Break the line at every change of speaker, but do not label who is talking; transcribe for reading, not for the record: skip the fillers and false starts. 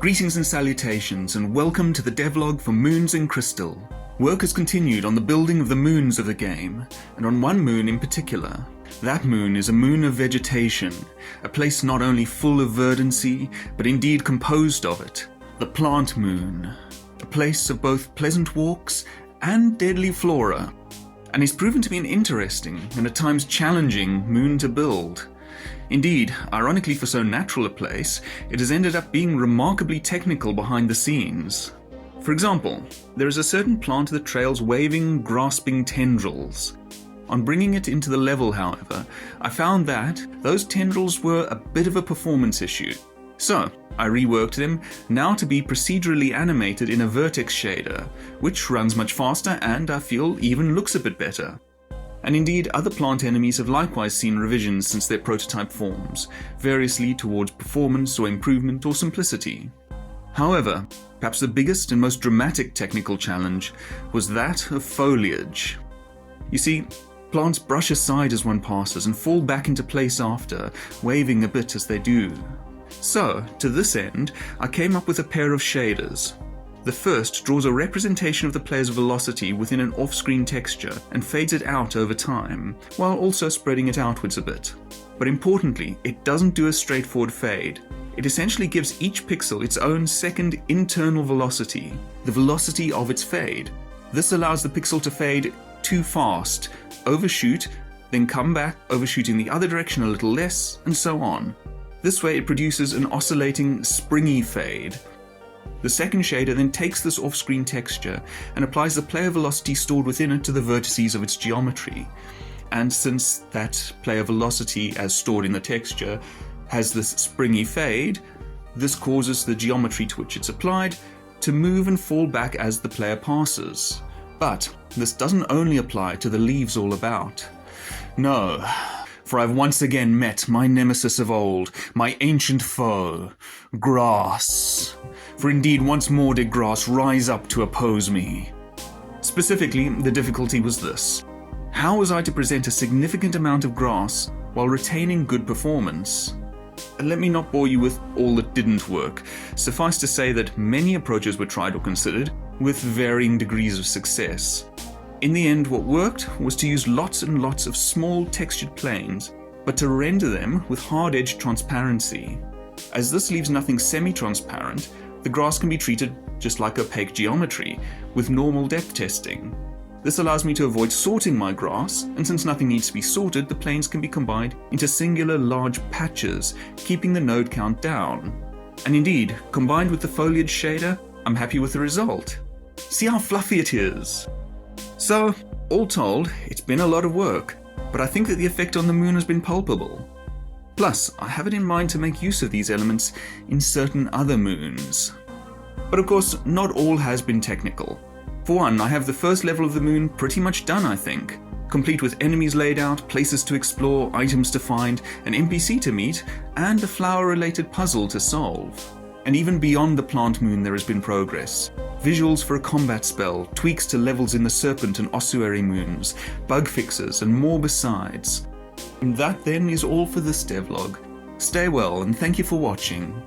Greetings and salutations, and welcome to the devlog for Moons in Crystal. Work has continued on the building of the moons of the game, and on one moon in particular. That moon is a moon of vegetation, a place not only full of verdancy, but indeed composed of it. The plant moon, a place of both pleasant walks and deadly flora, and is proven to be an interesting and at times challenging moon to build. Indeed, ironically for so natural a place, it has ended up being remarkably technical behind the scenes. For example, there is a certain plant that trails waving, grasping tendrils. On bringing it into the level, however, I found that those tendrils were a bit of a performance issue. So, I reworked them, now to be procedurally animated in a vertex shader, which runs much faster and, I feel, even looks a bit better. And indeed, other plant enemies have likewise seen revisions since their prototype forms, variously towards performance or improvement or simplicity. However, perhaps the biggest and most dramatic technical challenge was that of foliage. You see, plants brush aside as one passes and fall back into place after, waving a bit as they do. So, to this end, I came up with a pair of shaders. The first draws a representation of the player's velocity within an off-screen texture and fades it out over time, while also spreading it outwards a bit. But importantly, it doesn't do a straightforward fade. It essentially gives each pixel its own second internal velocity, the velocity of its fade. This allows the pixel to fade too fast, overshoot, then come back, overshooting the other direction a little less, and so on. This way it produces an oscillating, springy fade. The second shader then takes this off-screen texture and applies the player velocity stored within it to the vertices of its geometry. And since that player velocity, as stored in the texture, has this springy fade, this causes the geometry to which it's applied to move and fall back as the player passes. But this doesn't only apply to the leaves all about. No, for I've once again met my nemesis of old, my ancient foe, grass. For indeed once more did grass rise up to oppose me. Specifically, the difficulty was this. How was I to present a significant amount of grass while retaining good performance? Let me not bore you with all that didn't work. Suffice to say that many approaches were tried or considered, with varying degrees of success. In the end, what worked was to use lots and lots of small textured planes, but to render them with hard-edged transparency. As this leaves nothing semi-transparent, the grass can be treated just like opaque geometry, with normal depth testing. This allows me to avoid sorting my grass, and since nothing needs to be sorted, the planes can be combined into singular large patches, keeping the node count down. And indeed, combined with the foliage shader, I'm happy with the result. See how fluffy it is? So, all told, it's been a lot of work, but I think that the effect on the moon has been palpable. Plus, I have it in mind to make use of these elements in certain other moons. But of course, not all has been technical. For one, I have the first level of the moon pretty much done, I think, complete with enemies laid out, places to explore, items to find, an NPC to meet, and a flower-related puzzle to solve. And even beyond the plant moon there has been progress. Visuals for a combat spell, tweaks to levels in the serpent and ossuary moons, bug fixes, and more besides. And that then is all for this devlog. Stay well and thank you for watching.